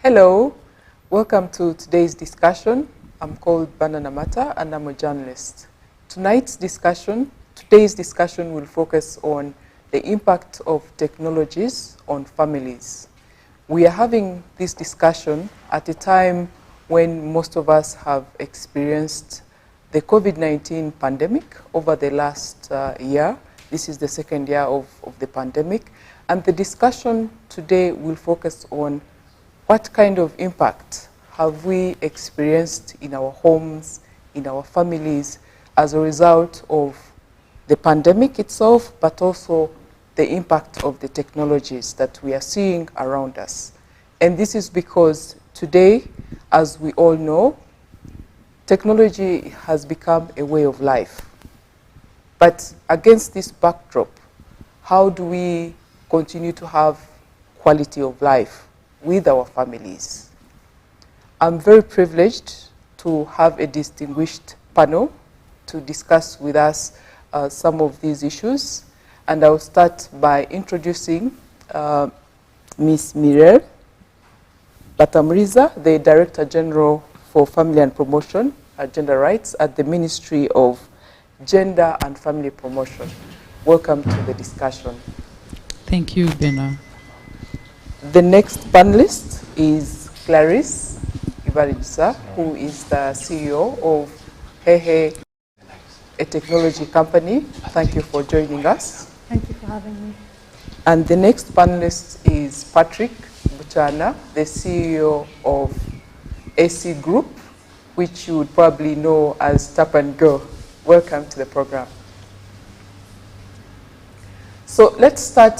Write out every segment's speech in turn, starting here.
Hello, welcome to today's discussion. I'm called Banana Mata and I'm a journalist. Today's discussion will focus on the impact of technologies on families. We are having this discussion at a time when most of us have experienced the COVID-19 pandemic over the last year. This is the second year of the pandemic. And the discussion today will focus on what kind of impact have we experienced in our homes, in our families, as a result of the pandemic itself, but also the impact of the technologies that we are seeing around us. And this is because today, as we all know, technology has become a way of life. But against this backdrop, how do we continue to have quality of life with our families? I'm very privileged to have a distinguished panel to discuss with us some of these issues. And I'll start by introducing Ms. Mirelle Batamriza, the Director General for Family and Promotion, Gender Rights at the Ministry of Gender and Family Promotion. Welcome to the discussion. Thank you, Bena. The next panelist is Clarisse Ibaribsa, who is the CEO of Hehe, a technology company. Thank you for joining us. Thank you for having me. And the next panelist is Patrick Buchana, the CEO of AC Group, which you would probably know as Tap and Go. Welcome to the program. So let's start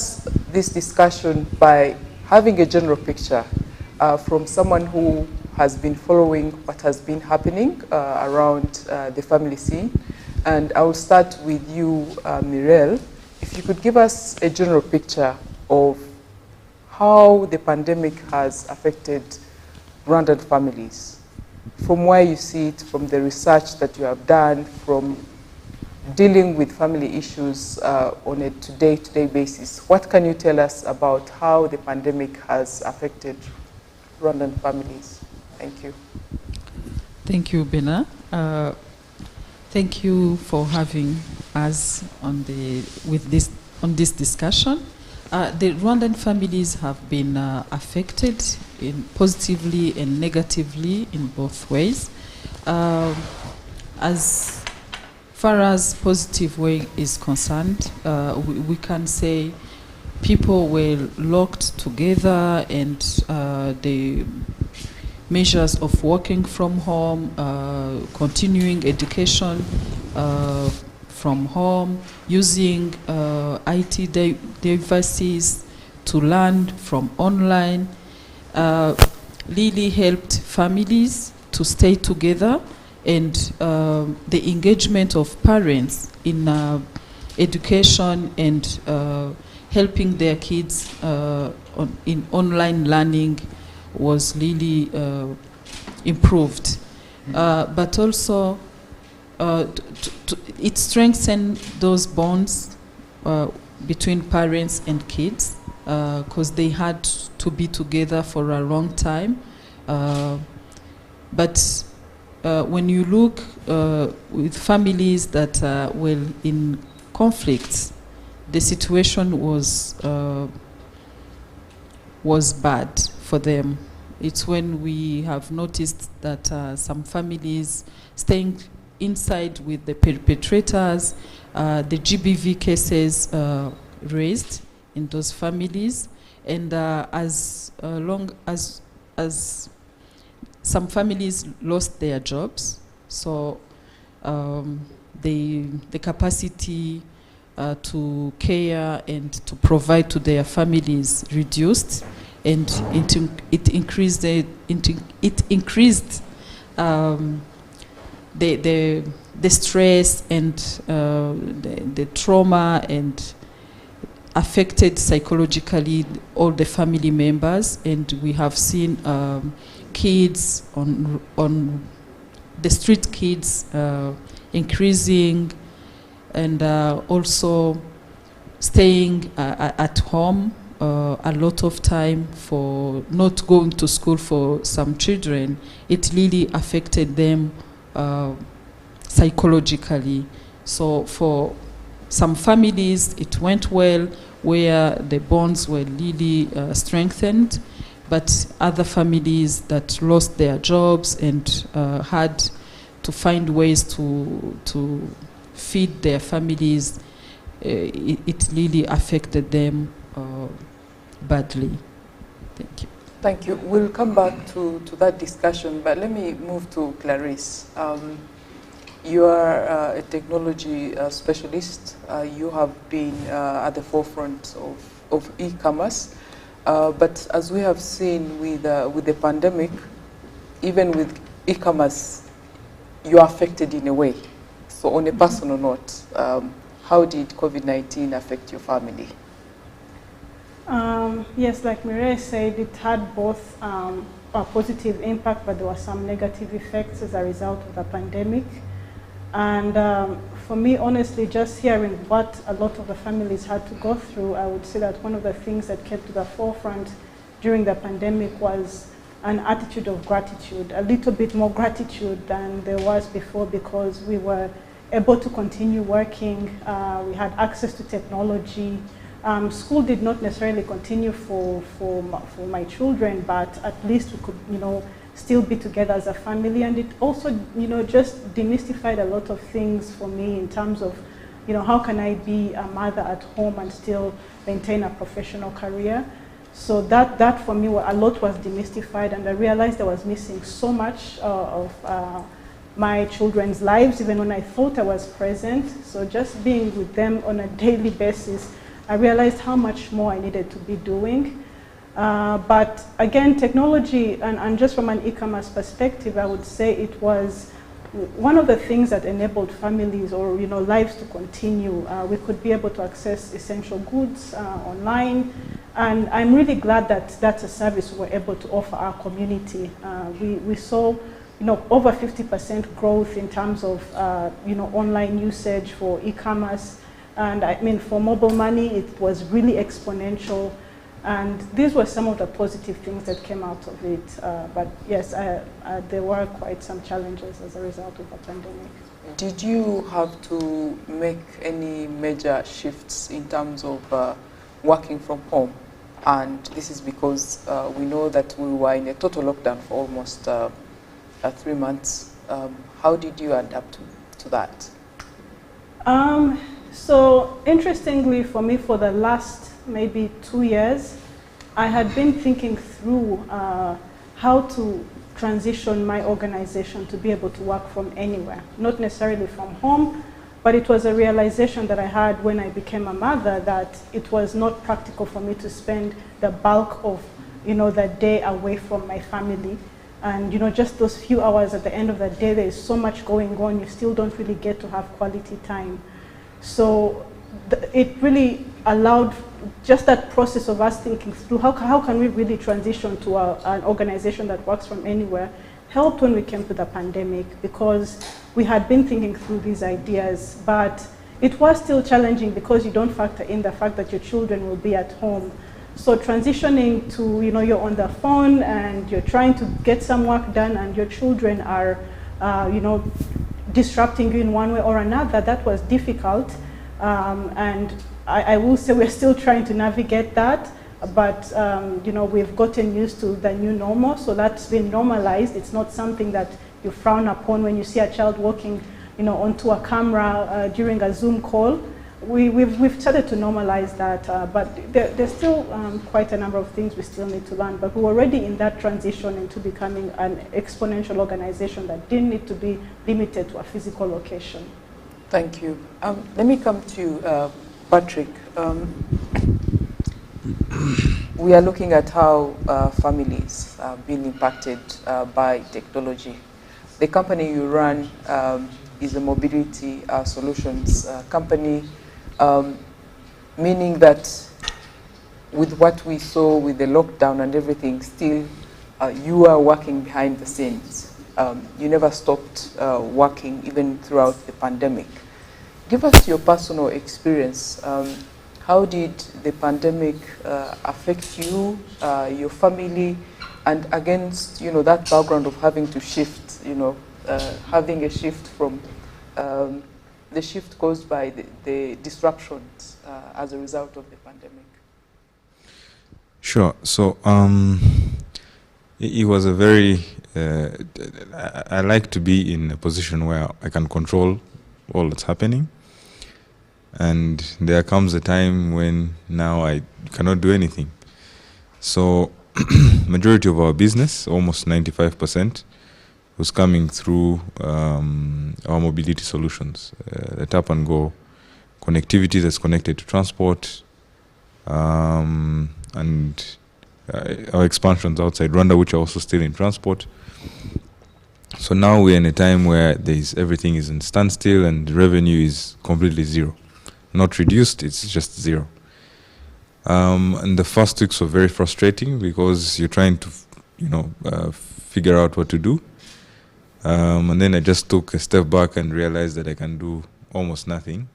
this discussion by having a general picture from someone who has been following what has been happening around the family scene. And I will start with you, Mirelle. If you could give us a general picture of how the pandemic has affected Rwandan families, from where you see it, from the research that you have done, from dealing with family issues on a day-to-day basis. What can you tell us about how the pandemic has affected Rwandan families? Thank you. Thank you, Bena. Thank you for having us on this discussion. The Rwandan families have been affected positively and negatively in both ways. As far as positive way is concerned, we can say people were locked together, and the measures of working from home, continuing education from home, using IT devices to learn from online, really helped families to stay together, and the engagement of parents in education and helping their kids in online learning was really improved. But also, it strengthened those bonds between parents and kids, because they had to be together for a long time. But when you look with families that were in conflicts, the situation was bad for them. It's when we have noticed that some families staying inside with the perpetrators, the GBV cases raised in those families, and as long as some families lost their jobs, so the capacity to care and to provide to their families reduced, and it increased the stress and the trauma, and affected psychologically all the family members. And we have seen kids on the street, kids increasing, and also staying at home a lot of time for not going to school for some children, it really affected them psychologically. So for some families, it went well, where the bonds were really strengthened, but other families that lost their jobs and had to find ways to feed their families, it really affected them badly. Thank you. Thank you. We'll come back to that discussion, but let me move to Clarice. You are a technology specialist. You have been at the forefront of e-commerce, but as we have seen with the pandemic, even with e-commerce, you are affected in a way. So on a personal note, how did COVID-19 affect your family? Yes, like Mireille said, it had both a positive impact, but there were some negative effects as a result of the pandemic. And for me, honestly, just hearing what a lot of the families had to go through, I would say that one of the things that came to the forefront during the pandemic was an attitude of gratitude, a little bit more gratitude than there was before, because we were able to continue working. We had access to technology. School did not necessarily continue for my children, but at least we could, still be together as a family. And it also, just demystified a lot of things for me in terms of, how can I be a mother at home and still maintain a professional career? So that for me, a lot was demystified, and I realized I was missing so much of my children's lives, even when I thought I was present. So just being with them on a daily basis, I realized how much more I needed to be doing. But again, technology, and just from an e-commerce perspective, I would say it was one of the things that enabled families or lives to continue. We could be able to access essential goods online, and I'm really glad that that's a service we're able to offer our community. We saw over 50% growth in terms of online usage for e-commerce. And I mean, for mobile money, it was really exponential. And these were some of the positive things that came out of it. But yes, there were quite some challenges as a result of the pandemic. Did you have to make any major shifts in terms of working from home? And this is because we know that we were in a total lockdown for almost 3 months. How did you adapt to that? So interestingly for me, for the last maybe 2 years, I had been thinking through how to transition my organization to be able to work from anywhere, not necessarily from home, but it was a realization that I had when I became a mother that it was not practical for me to spend the bulk of the day away from my family. And just those few hours at the end of the day, there is so much going on, you still don't really get to have quality time. So it really allowed just that process of us thinking through how can we really transition to an organization that works from anywhere, helped when we came to the pandemic, because we had been thinking through these ideas, but it was still challenging because you don't factor in the fact that your children will be at home. So transitioning to, you're on the phone and you're trying to get some work done and your children are, disrupting you in one way or another, that was difficult. And I will say we're still trying to navigate that, but we've gotten used to the new normal, so that's been normalized. It's not something that you frown upon when you see a child walking onto a camera during a Zoom call. We've started to normalize that, but there's still quite a number of things we still need to learn, but we're already in that transition into becoming an exponential organization that didn't need to be limited to a physical location. Thank you. Let me come to you, Patrick. We are looking at how families have been impacted by technology. The company you run is a mobility solutions company, meaning that with what we saw with the lockdown and everything, still you are working behind the scenes. You never stopped working even throughout the pandemic. Give us your personal experience. How did the pandemic affect you, your family, and against, that background of having to shift, having a shift from um, the shift caused by the disruptions as a result of the pandemic? Sure. So it was a very. I like to be in a position where I can control all that's happening, and there comes a time when now I cannot do anything. So, majority of our business, almost 95%, was coming through our mobility solutions, the tap and go connectivity that's connected to transport, and our expansions outside Rwanda, which are also still in transport. So now we're in a time where everything is in standstill and the revenue is completely zero. Not reduced, it's just zero. And the first weeks were very frustrating because you're trying to, figure out what to do. And then I just took a step back and realized that I can do almost nothing,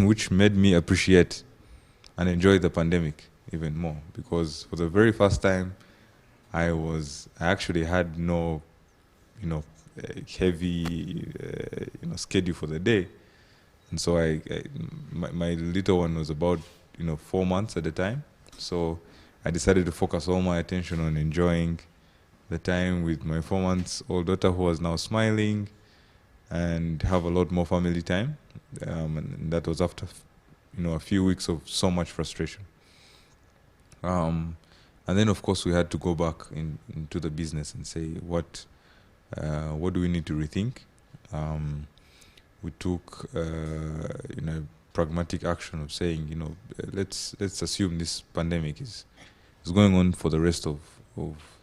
which made me appreciate and enjoy the pandemic even more, because for the very first time I actually had no heavy schedule for the day. And so my little one was about 4 months at the time, so I decided to focus all my attention on enjoying the time with my 4 months old daughter, who was now smiling, and have a lot more family time. And that was after a few weeks of so much frustration. And then of course we had to go back into the business and say what do we need to rethink. We took pragmatic action of saying let's assume this pandemic is going on for the rest of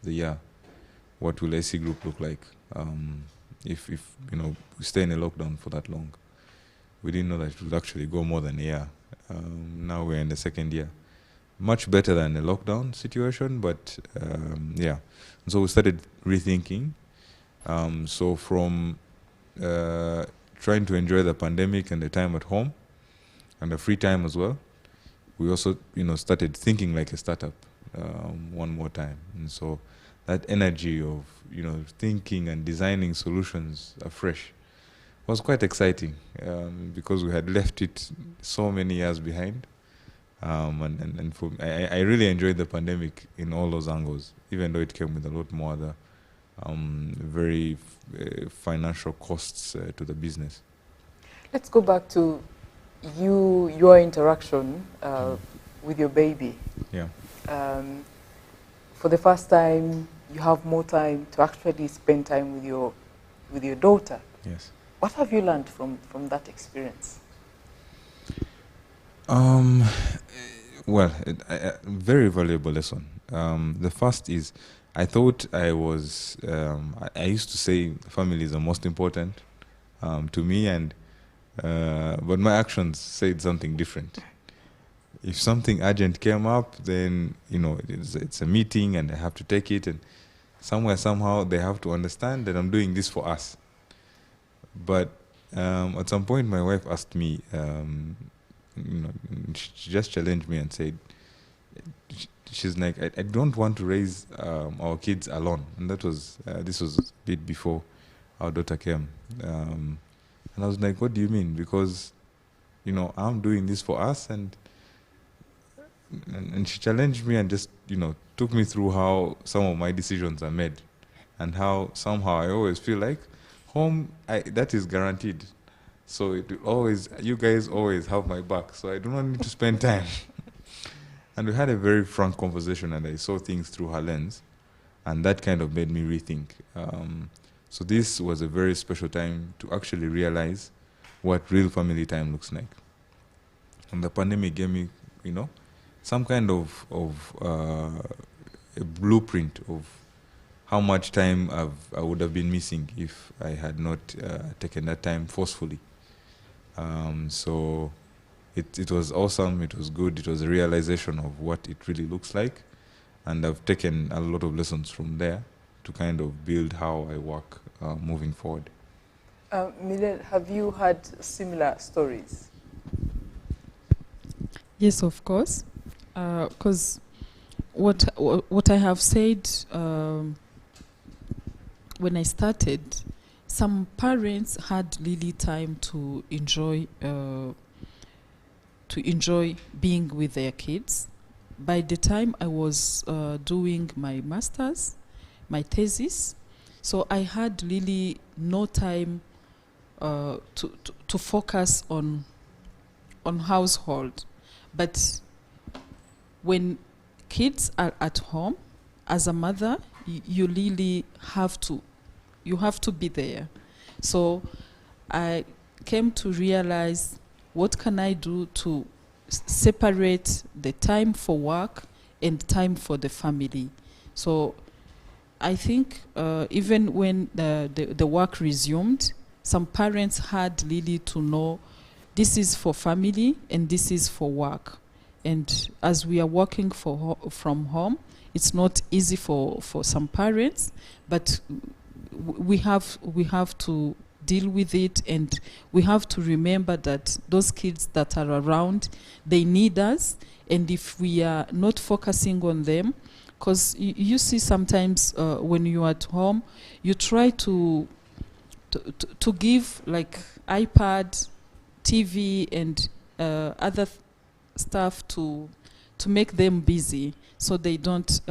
the year. What will AC Group look like if we stay in a lockdown for that long? We didn't know that it would actually go more than a year. Now we're in the second year. Much better than a lockdown situation, but yeah. And so we started rethinking. So from trying to enjoy the pandemic and the time at home and the free time as well, we also started thinking like a startup one more time. And so that energy of thinking and designing solutions afresh was quite exciting, because we had left it so many years behind. And for I really enjoyed the pandemic in all those angles, even though it came with a lot more other very financial costs to the business. Let's go back to your interaction with your baby. Yeah. For the first time, you have more time to actually spend time with your daughter. Yes. What have you learned from that experience? Well, a very valuable lesson. The first is, I thought I was, I used to say family is the most important to me, and but my actions said something different. If something urgent came up, then it's a meeting and I have to take it, and somehow they have to understand that I'm doing this for us. But at some point, my wife asked me, she just challenged me and said, she's like, I don't want to raise our kids alone. And this was a bit before our daughter came. And I was like, what do you mean? Because, I'm doing this for us. And she challenged me and just, took me through how some of my decisions are made, and how somehow I always feel like home, that is guaranteed. So you guys always have my back, so I do not need to spend time. And we had a very frank conversation, and I saw things through her lens, and that kind of made me rethink. So this was a very special time to actually realize what real family time looks like. And the pandemic gave me, some kind of a blueprint of how much time I would have been missing if I had not taken that time forcefully. So it was awesome, it was good, it was a realization of what it really looks like, and I've taken a lot of lessons from there to kind of build how I work moving forward. Milen, have you had similar stories? Yes, of course. Because what I have said when I started, some parents had really time to enjoy being with their kids. By the time I was doing my master's, my thesis, so I had really no time to focus on household. But when kids are at home, as a mother, you really have to be there. So I came to realize, what can I do to separate the time for work and time for the family? So I think even when the work resumed, some parents had really to know, this is for family and this is for work. And as we are working from home, it's not easy for some parents, but we have to deal with it, and we have to remember that those kids that are around, they need us, and if we are not focusing on them, because you see sometimes when you're at home, you try to give like iPad, TV, and other stuff to make them busy, so they don't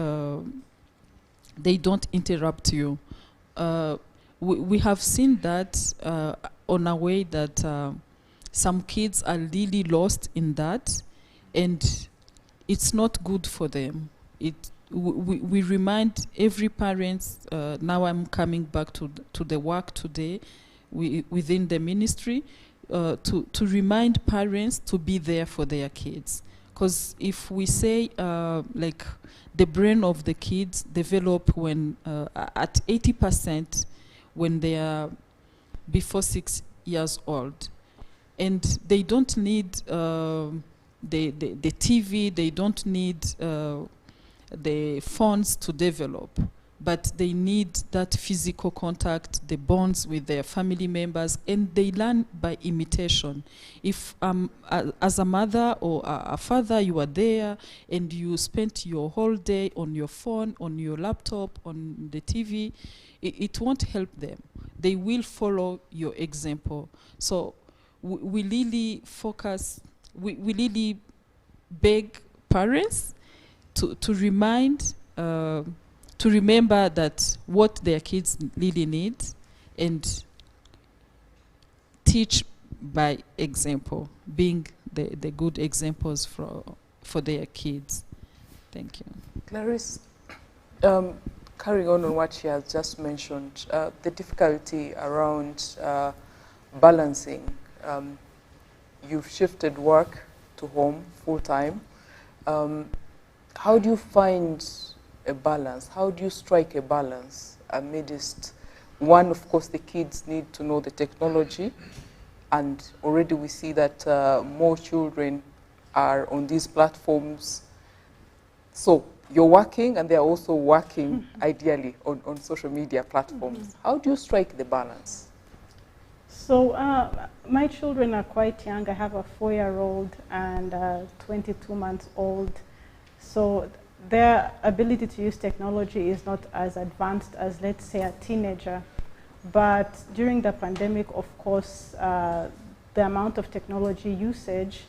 interrupt you. We have seen that on a way that some kids are really lost in that, and it's not good for them. We remind every parent, now I'm coming back to the work today within the ministry, to remind parents to be there for their kids. Because if we say like the brain of the kids develop when at 80% when they are before 6 years old, and they don't need the TV, they don't need the phones to develop, but they need that physical contact, the bonds with their family members, and they learn by imitation. If as a mother or a father, you are there and you spent your whole day on your phone, on your laptop, on the TV, it won't help them. They will follow your example. So we really focus, we really beg parents to remember that what their kids really need, and teach by example, being the good examples for their kids. Thank you. Clarice, carrying on what she has just mentioned, the difficulty around balancing. You've shifted work to home full time. How do you find a balance? How do you strike a balance amidst, one, of course, the kids need to know the technology, and already we see that more children are on these platforms. So you're working and they're also working ideally on social media platforms. How do you strike the balance? So my children are quite young. I have a 4-year-old and a 22-month-old. So their ability to use technology is not as advanced as, let's say, a teenager. But during the pandemic, of course, the amount of technology usage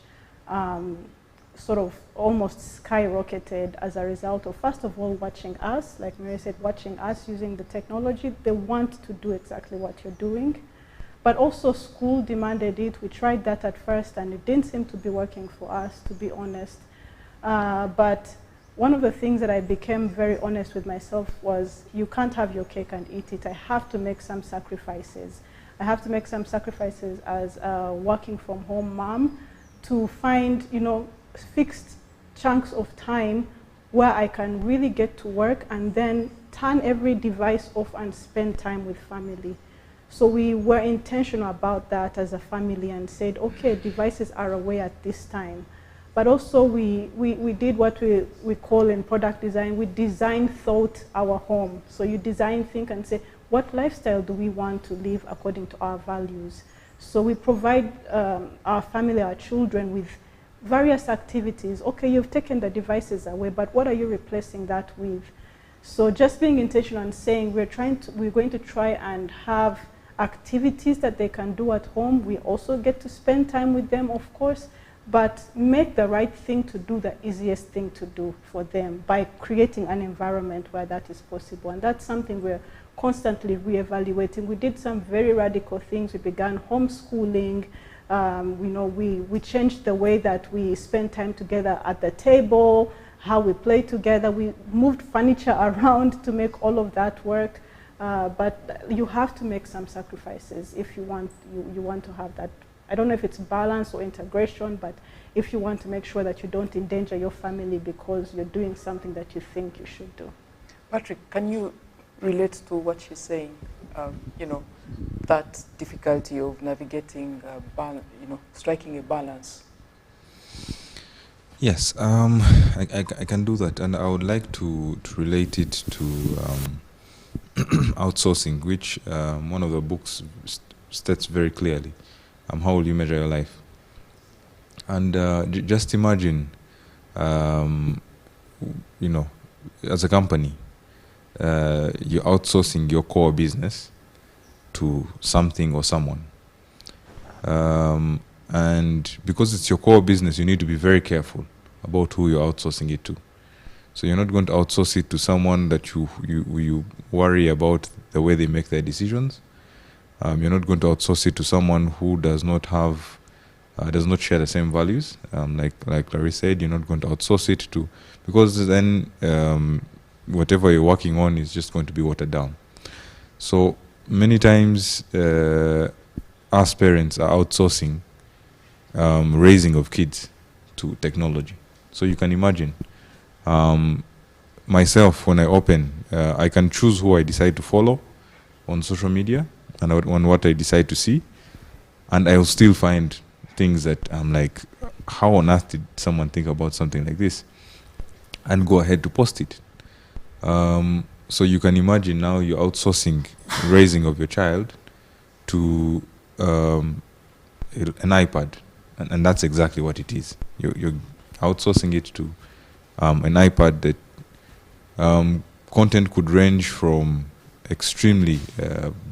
sort of almost skyrocketed as a result of, first of all, watching us. Like Mary said, watching us using the technology. They want to do exactly what you're doing. But also school demanded it. We tried that at first, and it didn't seem to be working for us, to be honest. But one of the things that I became very honest with myself was, you can't have your cake and eat it. I have to make some sacrifices. I have to make some sacrifices as a working from home mom to find, fixed chunks of time where I can really get to work and then turn every device off and spend time with family. So we were intentional about that as a family and said, okay, devices are away at this time. But also we did what we call in product design, we design thought our home. So you design, think, and say, what lifestyle do we want to live according to our values? So we provide our family, our children, with various activities. Okay, you've taken the devices away, but what are you replacing that with? So just being intentional and saying we're going to try and have activities that they can do at home. We also get to spend time with them, of course, but make the right thing to do, the easiest thing to do for them by creating an environment where that is possible. And that's something we're constantly reevaluating. We did some very radical things. We began homeschooling. We changed the way that we spend time together at the table, how we play together. We moved furniture around to make all of that work. But you have to make some sacrifices if you want to have that. I don't know if it's balance or integration, but if you want to make sure that you don't endanger your family because you're doing something that you think you should do. Patrick, can you relate to what she's saying? That difficulty of navigating, striking a balance. Yes, I can do that, and I would like to relate it to outsourcing, which one of the books states very clearly. How will you measure your life? And just imagine, as a company, you're outsourcing your core business to something or someone. And because it's your core business, you need to be very careful about who you're outsourcing it to. So you're not going to outsource it to someone that you worry about the way they make their decisions. You're not going to outsource it to someone who does not share the same values. Like Larry said, you're not going to outsource it to, because then whatever you're working on is just going to be watered down. So many times, us parents are outsourcing raising of kids to technology. So you can imagine, myself, when I open, I can choose who I decide to follow on social media and on what I decide to see, and I will still find things that I'm like, how on earth did someone think about something like this, and go ahead to post it. So you can imagine now you're outsourcing raising of your child to an iPad, and that's exactly what it is. You're outsourcing it to an iPad that content could range from extremely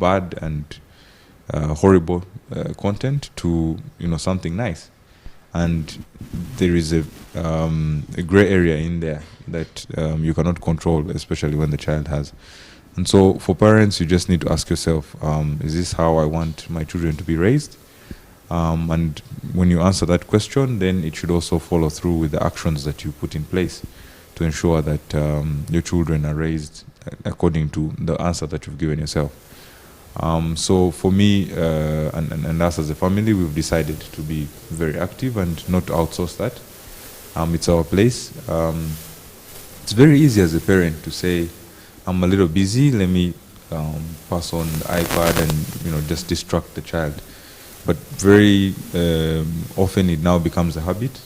bad and horrible content to something nice, and there is a gray area in there that you cannot control, especially when the child has. And so for parents, you just need to ask yourself, is this how I want my children to be raised? And when you answer that question, then it should also follow through with the actions that you put in place to ensure that your children are raised according to the answer that you've given yourself. So for me and us as a family, we've decided to be very active and not to outsource that. It's our place. It's very easy as a parent to say, I'm a little busy, let me pass on the iPad and just distract the child. But very often it now becomes a habit,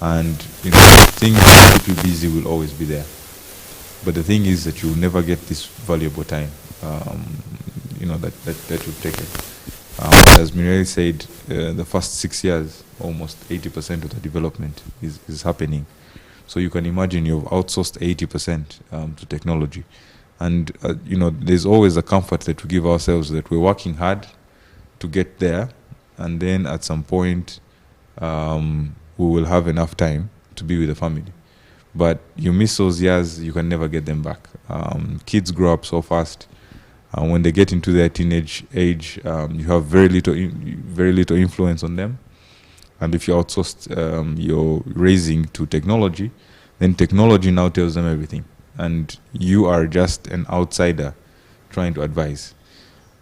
and things that keep you busy will always be there. But the thing is that you'll never get this valuable time, that you've taken. As Miriam said, the first 6 years, almost 80% of the development is happening. So you can imagine you've outsourced 80% to technology. And, there's always a comfort that we give ourselves that we're working hard to get there, and then at some point we will have enough time to be with the family. But you miss those years, you can never get them back. Kids grow up so fast. When they get into their teenage age, you have very little influence on them. And if you outsourced your raising to technology, then technology now tells them everything. And you are just an outsider trying to advise.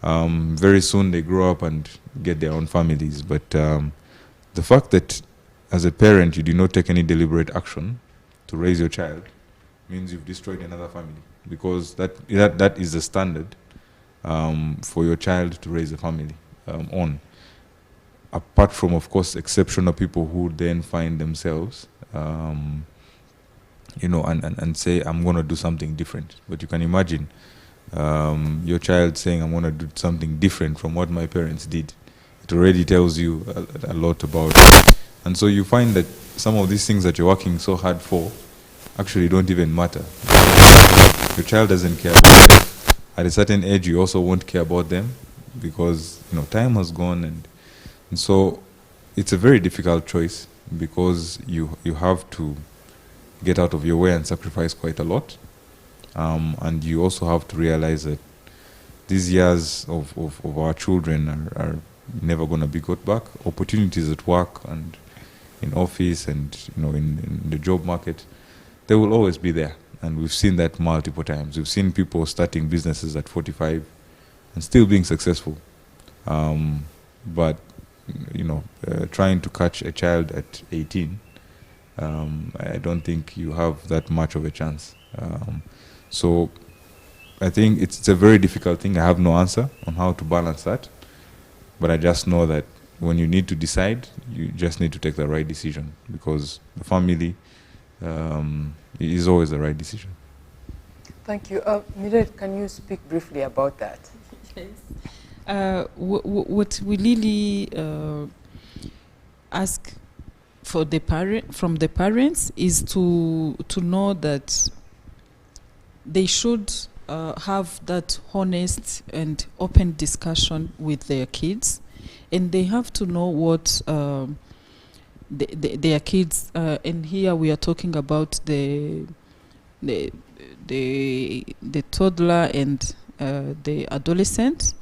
Very soon they grow up and get their own families. But the fact that as a parent you do not take any deliberate action to raise your child means you've destroyed another family, because that is the standard for your child to raise a family on. Apart from, of course, exceptional people who then find themselves, and say, I'm going to do something different. But you can imagine your child saying, I'm going to do something different from what my parents did. It already tells you a lot about it. And so you find that some of these things that you're working so hard for actually don't even matter. Your child doesn't care about them. At a certain age, you also won't care about them because time has gone, and so it's a very difficult choice because you have to get out of your way and sacrifice quite a lot, and you also have to realize that these years of our children are never going to be got back. Opportunities at work and in office and in the job market, they will always be there, and we've seen that multiple times. We've seen people starting businesses at 45 and still being successful, but trying to catch a child at 18, I don't think you have that much of a chance. So I think it's a very difficult thing. I have no answer on how to balance that, but I just know that when you need to decide, you just need to take the right decision, because the family is always the right decision. Thank you. Miret, can you speak briefly about that? Yes. What we really ask from the parents is to know that they should have that honest and open discussion with their kids, and they have to know what their kids. And here we are talking about the toddler and the adolescent.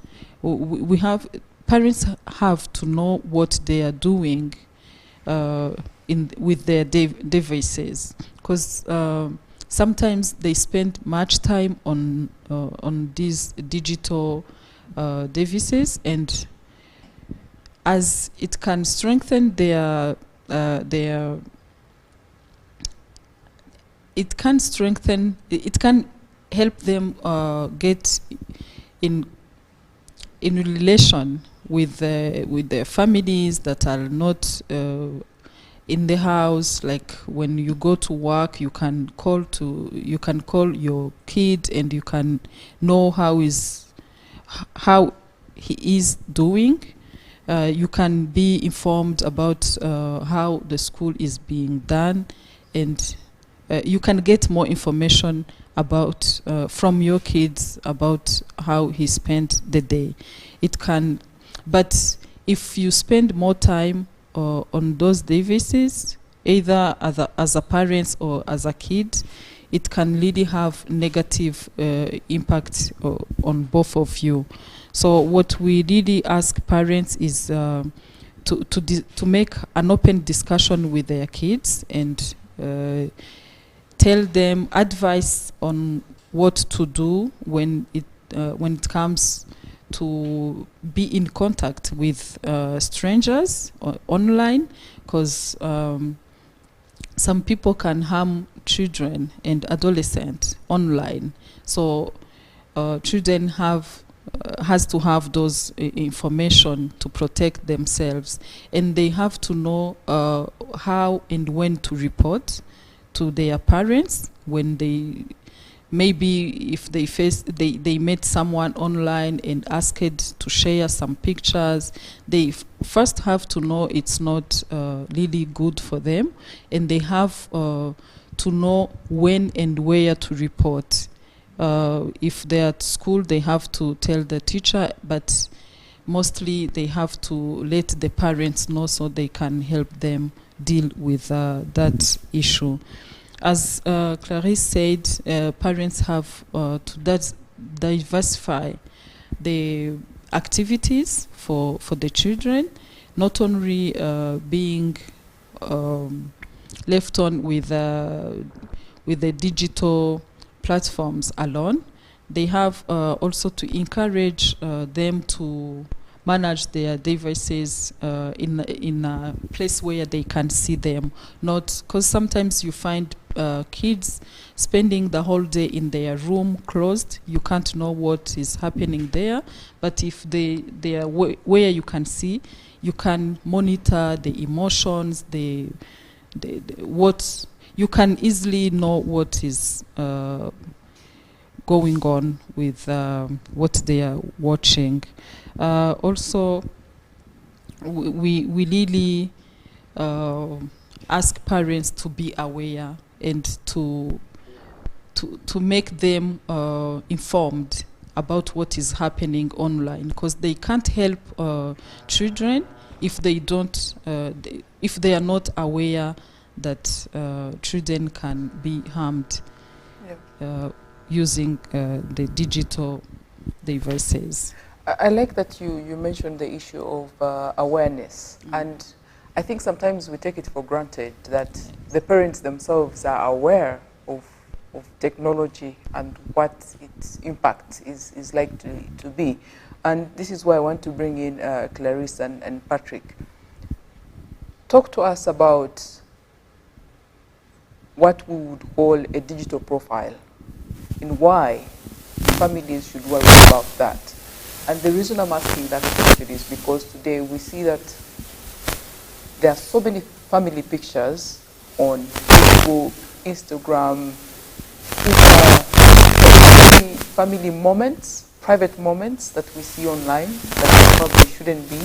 We have parents have to know what they are doing with their devices, because sometimes they spend much time on these digital devices, and as it can strengthen it can help them get in relation with their families that are not in the house. Like when you go to work, you can call your kid and you can know how he is doing. You can be informed about how the school is being done, and you can get more information about from your kids about how he spent the day. But if you spend more time on those devices, either as a parent or as a kid, it can really have negative impact on both of you. So what we really ask parents is to make an open discussion with their kids and tell them advice on what to do when it comes to be in contact with strangers online, because some people can harm children and adolescents online. So children has to have those information to protect themselves, and they have to know how and when to report to their parents when they maybe if they met someone online and asked to share some pictures. They first have to know it's not really good for them, and they have to know when and where to report. If they're at school, they have to tell the teacher, but mostly they have to let the parents know so they can help them deal with that issue. As Clarisse said, parents have to diversify the activities for the children, not only being left on with the digital platforms alone. They have also to encourage them to manage their devices in a place where they can see them. Not because sometimes you find kids spending the whole day in their room closed. You can't know what is happening there. But if they are where you can see, you can monitor the emotions, the what. You can easily know what is going on with what they are watching. Also, we really ask parents to be aware and to make them informed about what is happening online, because they can't help children if they don't if they are not aware that children can be harmed using the digital devices. I like that you mentioned the issue of awareness, and I think sometimes we take it for granted that the parents themselves are aware of technology and what its impact is likely to be. And this is why I want to bring in Clarice and Patrick. Talk to us about what we would call a digital profile and why families should worry about that. And the reason I'm asking that question is because today we see that there are so many family pictures on Facebook, Instagram, Twitter, family moments, private moments that we see online that probably shouldn't be,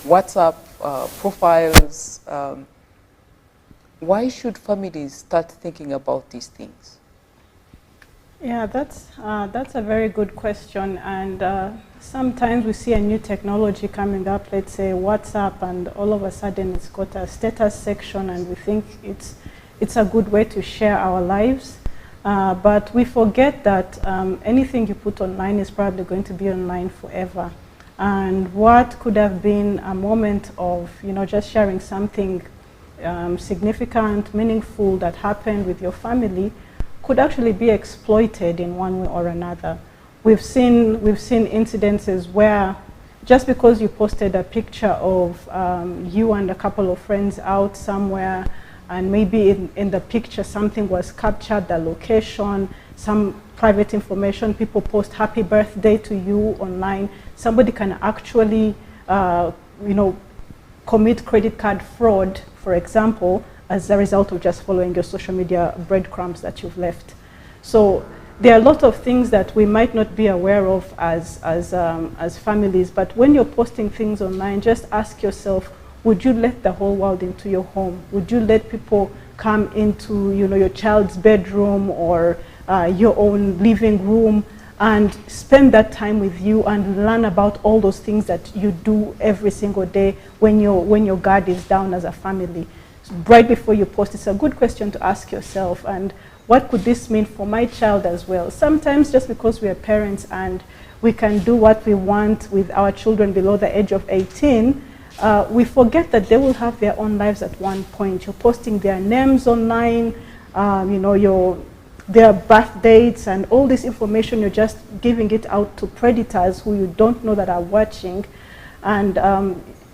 WhatsApp profiles. Why should families start thinking about these things? Yeah, that's a very good question. And sometimes we see a new technology coming up, let's say WhatsApp, and all of a sudden it's got a status section, and we think it's a good way to share our lives. But we forget that anything you put online is probably going to be online forever. And what could have been a moment of, just sharing something significant, meaningful that happened with your family could actually be exploited in one way or another. We've seen incidences where just because you posted a picture of you and a couple of friends out somewhere, and maybe in the picture something was captured, the location, some private information, people post happy birthday to you online, somebody can actually commit credit card fraud, for example, as a result of just following your social media breadcrumbs that you've left. So there are a lot of things that we might not be aware of as families, but when you're posting things online, just ask yourself, would you let the whole world into your home? Would you let people come into your child's bedroom or your own living room and spend that time with you and learn about all those things that you do every single day when your guard is down as a family? Right before you post, it's a good question to ask yourself, and what could this mean for my child as well? Sometimes just because we are parents and we can do what we want with our children below the age of 18, we forget that they will have their own lives at one point. You're posting their names online, their birth dates, and all this information, you're just giving it out to predators who you don't know that are watching, and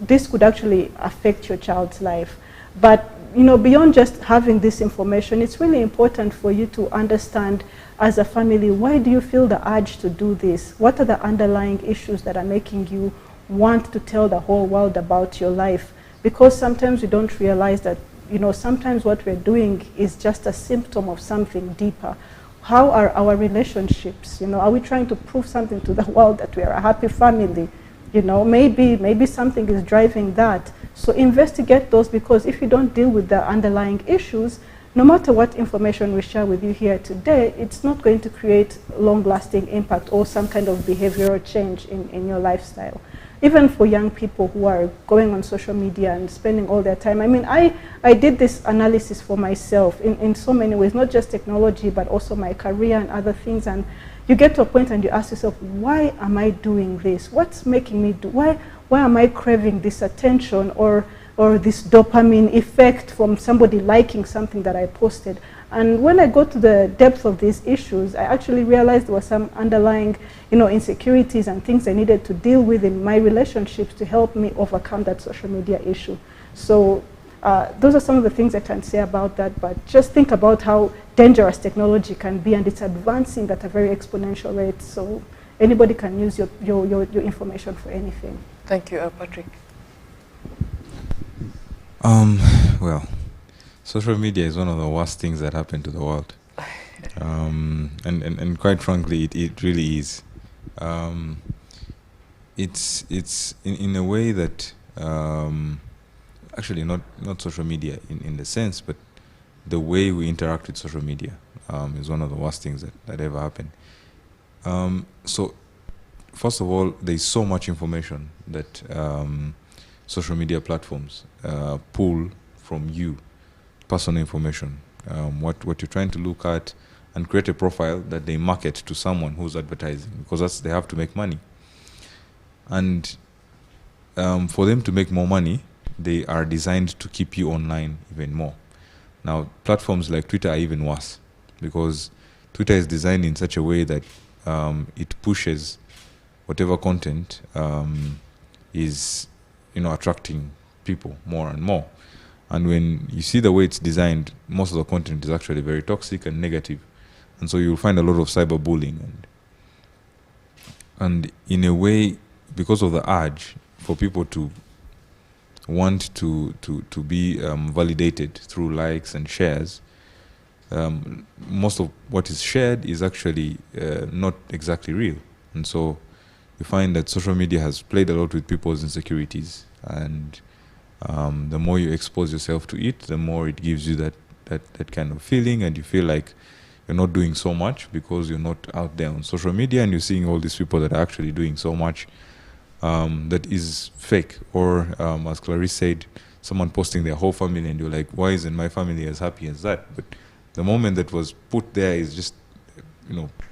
this could actually affect your child's life. But beyond just having this information, it's really important for you to understand as a family, why do you feel the urge to do this? What are the underlying issues that are making you want to tell the whole world about your life? Because sometimes we don't realize that, sometimes what we're doing is just a symptom of something deeper. How are our relationships? Are we trying to prove something to the world that we are a happy family? Maybe something is driving that. So investigate those, because if you don't deal with the underlying issues, no matter what information we share with you here today, it's not going to create long-lasting impact or some kind of behavioral change in your lifestyle. Even for young people who are going on social media and spending all their time. I mean, I did this analysis for myself in so many ways, not just technology, but also my career and other things. And you get to a point and you ask yourself, why am I doing this? What's making me do? Why am I craving this attention or this dopamine effect from somebody liking something that I posted? And when I go to the depth of these issues, I actually realized there were some underlying, insecurities and things I needed to deal with in my relationships to help me overcome that social media issue. So those are some of the things I can say about that, but just think about how dangerous technology can be, and it's advancing at a very exponential rate. So anybody can use your information for anything. Thank you, Patrick. Well, social media is one of the worst things that happen to the world. And quite frankly, it really is. It's in a way that actually not social media in the sense, but the way we interact with social media is one of the worst things that ever happened. So first of all, there's so much information that social media platforms pull from you, personal information, what you're trying to look at, and create a profile that they market to someone who's advertising, because they have to make money. And for them to make more money, they are designed to keep you online even more. Now, platforms like Twitter are even worse, because Twitter is designed in such a way that it pushes whatever content is, attracting people more and more. And when you see the way it's designed, most of the content is actually very toxic and negative. And so you'll find a lot of cyberbullying. And in a way, because of the urge for people to want to be validated through likes and shares, most of what is shared is actually not exactly real. And so you find that social media has played a lot with people's insecurities, and the more you expose yourself to it, the more it gives you that kind of feeling, and you feel like you're not doing so much because you're not out there on social media, and you're seeing all these people that are actually doing so much that is fake. Or as Clarice said, someone posting their whole family, and you're like, why isn't my family as happy as that? But the moment that was put there is just,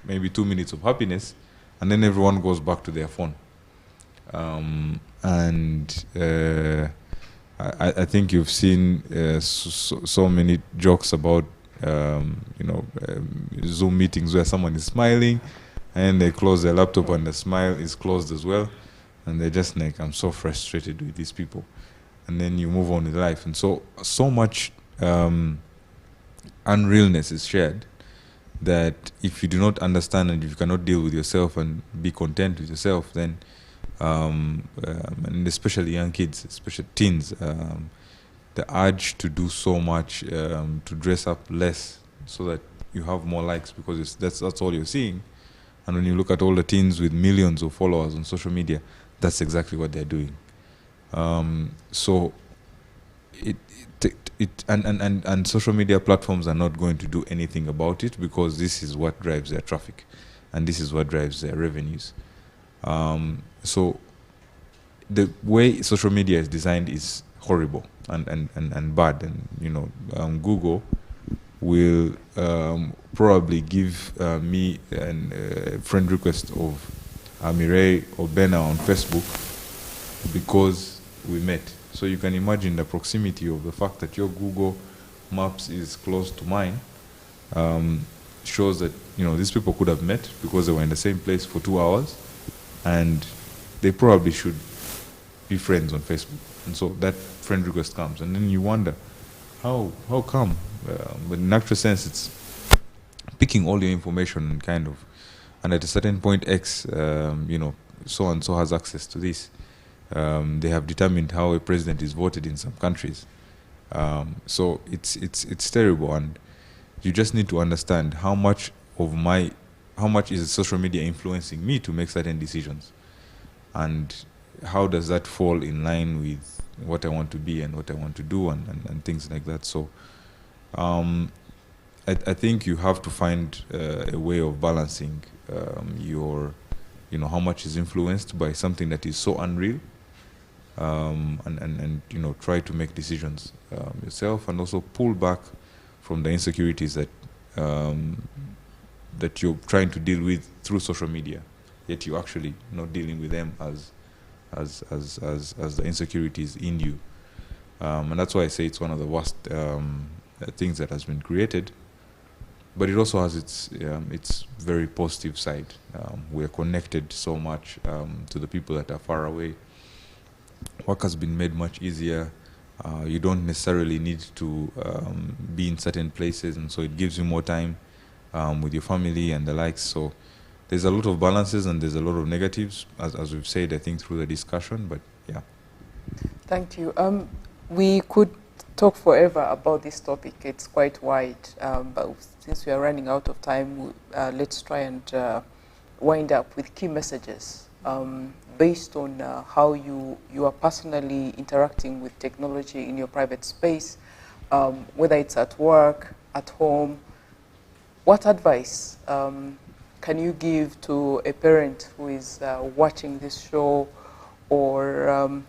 maybe 2 minutes of happiness, and then everyone goes back to their phone. I think you've seen so many jokes about Zoom meetings where someone is smiling and they close their laptop and the smile is closed as well, and they're just like, I'm so frustrated with these people. And then you move on with life. And so much unrealness is shared that if you do not understand and if you cannot deal with yourself and be content with yourself, then and especially young kids, especially teens, the urge to do so much, to dress up less so that you have more likes, because that's all you're seeing. And when you look at all the teens with millions of followers on social media, that's exactly what they're doing. So and social media platforms are not going to do anything about it, because this is what drives their traffic, and this is what drives their revenues. So the way social media is designed is horrible and bad. And Google will probably give me a friend request of Mireille or Bena on Facebook because we met. So you can imagine the proximity of the fact that your Google Maps is close to mine. Shows that these people could have met because they were in the same place for 2 hours, and they probably should be friends on Facebook. And so that friend request comes, and then you wonder how come. But in actual sense, it's picking all your information and at a certain point X, so and so has access to this. They have determined how a president is voted in some countries. So it's terrible, and you just need to understand how much is social media influencing me to make certain decisions, and how does that fall in line with what I want to be and what I want to do and things like that. So I think you have to find a way of balancing your, how much is influenced by something that is so unreal, and try to make decisions yourself, and also pull back from the insecurities that you're trying to deal with through social media, yet you're actually not dealing with them as the insecurities in you. And that's why I say it's one of the worst things that has been created. But it also has its very positive side. We're connected so much to the people that are far away. Work has been made much easier. You don't necessarily need to be in certain places, and so it gives you more time with your family and the likes. So there's a lot of balances and there's a lot of negatives, as we've said, I think, through the discussion. But yeah. Thank you. We could talk forever about this topic. It's quite wide, but since we are running out of time, let's try and wind up with key messages based on how you are personally interacting with technology in your private space, whether it's at work, at home. What advice can you give to a parent who is watching this show, or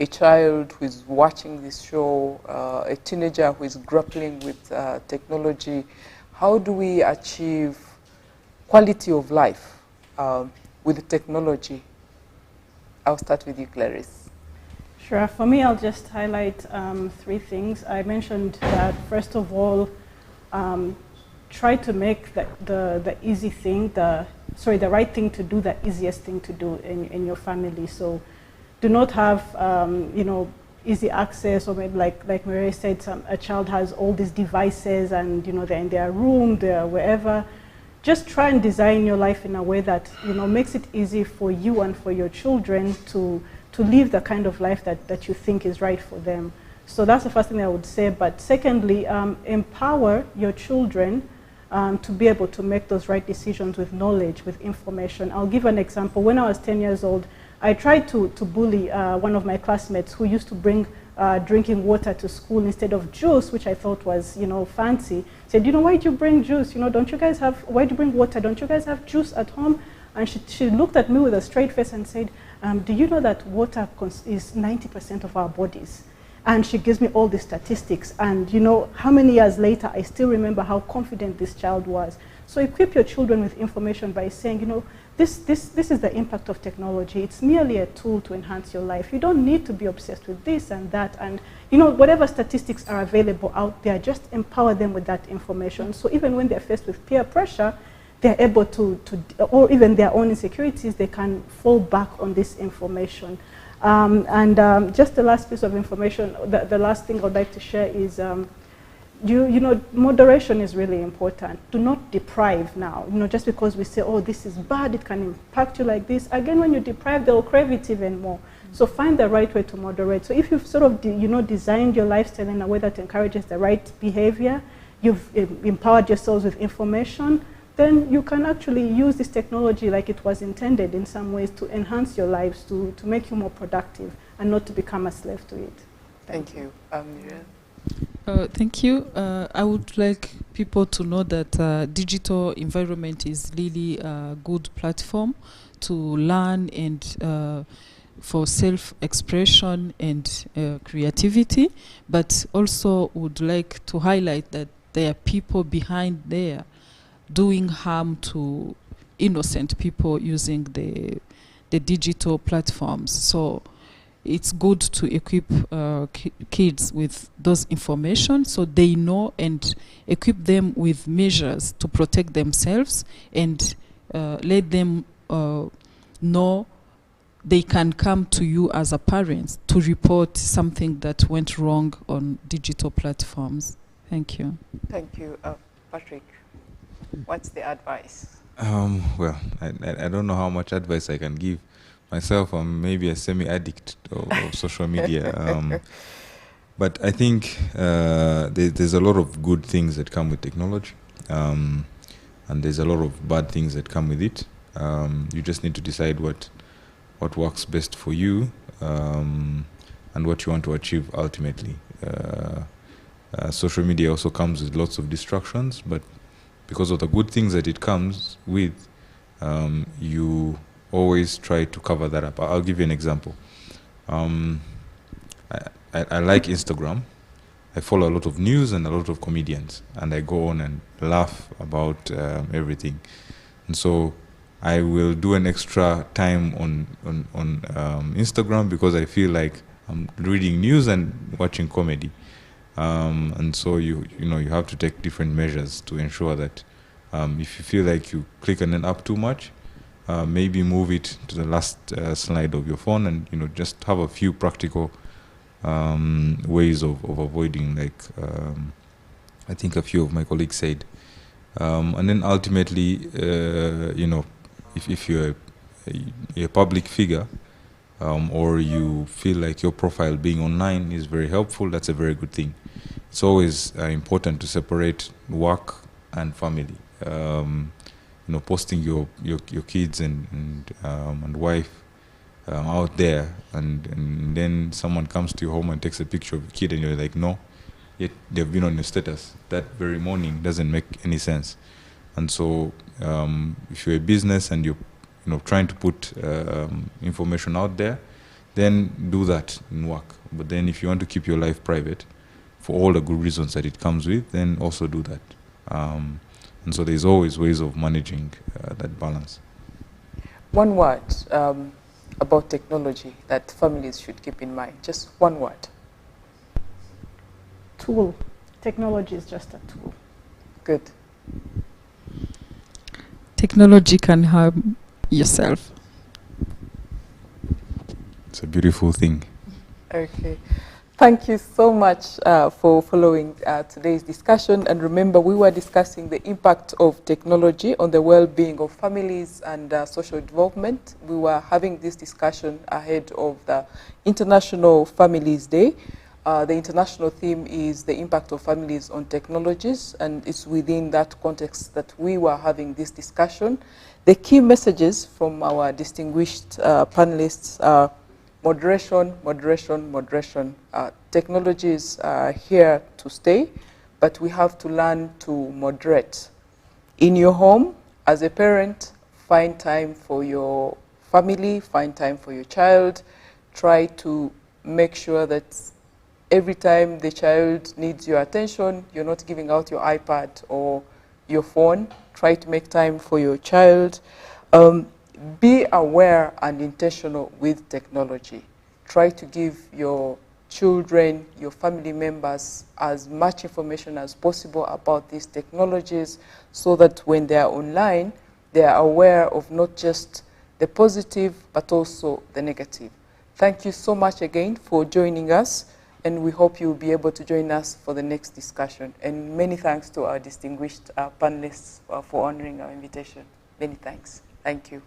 a child who is watching this show, a teenager who is grappling with technology? How do we achieve quality of life with technology? I'll start with you, Clarice. Sure. For me, I'll just highlight 3 things. I mentioned that, first of all, try to make the easy thing, the right thing to do, the easiest thing to do in your family. So do not have, easy access, or maybe like Maria said, a child has all these devices and, they're in their room, they're wherever. Just try and design your life in a way that, makes it easy for you and for your children to live the kind of life that you think is right for them. So that's the first thing I would say. But secondly, empower your children to be able to make those right decisions with knowledge, with information. I'll give an example. When I was 10 years old, I tried to bully one of my classmates who used to bring drinking water to school instead of juice, which I thought was, fancy. Said, why do you bring juice? Don't you guys have, why do you bring water? Don't you guys have juice at home? And she looked at me with a straight face and said, do you know that water is 90% of our bodies? And she gives me all the statistics. And how many years later, I still remember how confident this child was. So equip your children with information by saying, this is the impact of technology. It's merely a tool to enhance your life. You don't need to be obsessed with this and that. And whatever statistics are available out there, just empower them with that information. So even when they're faced with peer pressure, they're able to or even their own insecurities, they can fall back on this information. Just the last piece of information, the last thing I'd like to share is, moderation is really important. Do not deprive now. Just because we say, oh, this is bad, it can impact you like this. Again, when you deprive, they'll crave it even more. So find the right way to moderate. So if you've sort of, designed your lifestyle in a way that encourages the right behavior, you've empowered yourselves with information, then you can actually use this technology like it was intended in some ways to enhance your lives, to make you more productive and not to become a slave to it. Thank you. Muriel? Thank you. I would like people to know that digital environment is really a good platform to learn and for self-expression and creativity, but also would like to highlight that there are people behind there doing harm to innocent people using the digital platforms. So it's good to equip kids with those information so they know, and equip them with measures to protect themselves, and let them know they can come to you as a parent to report something that went wrong on digital platforms. Thank you. Thank you. Patrick, what's the advice? Well, I don't know how much advice I can give. Myself, I'm maybe a semi-addict of social media. But I think there's a lot of good things that come with technology. And there's a lot of bad things that come with it. You just need to decide what works best for you, and what you want to achieve ultimately. Social media also comes with lots of distractions, but because of the good things that it comes with, you always try to cover that up. I'll give you an example. I like Instagram. I follow a lot of news and a lot of comedians, and I go on and laugh about everything. And so I will do an extra time on Instagram because I feel like I'm reading news and watching comedy. And so you have to take different measures to ensure that if you feel like you click on an app too much, maybe move it to the last slide of your phone, and just have a few practical ways of avoiding, like I think a few of my colleagues said. And then ultimately, if you're a public figure, or you feel like your profile being online is very helpful, that's a very good thing. It's always important to separate work and family. posting your kids and wife out there, and then someone comes to your home and takes a picture of your kid, and you're like, no, yet they've been on your status that very morning, doesn't make any sense. And so if you're a business and you're trying to put information out there, then do that in work. But then if you want to keep your life private for all the good reasons that it comes with, then also do that. And so there's always ways of managing that balance. One word about technology that families should keep in mind. Just one word. Tool. Technology is just a tool. Good. Technology can harm yourself. It's a beautiful thing. Okay. Thank you so much for following today's discussion. And remember, we were discussing the impact of technology on the well-being of families and social development. We were having this discussion ahead of the International Families Day. The international theme is the impact of families on technologies, and it's within that context that we were having this discussion. The key messages from our distinguished panelists are moderation, moderation, moderation. Technologies are here to stay, but we have to learn to moderate. In your home, as a parent, find time for your family, find time for your child. Try to make sure that every time the child needs your attention, you're not giving out your iPad or your phone. Try to make time for your child. Be aware and intentional with technology. Try to give your children, your family members, as much information as possible about these technologies so that when they are online, they are aware of not just the positive, but also the negative. Thank you so much again for joining us, and we hope you'll be able to join us for the next discussion. And many thanks to our distinguished panelists for honoring our invitation. Many thanks. Thank you.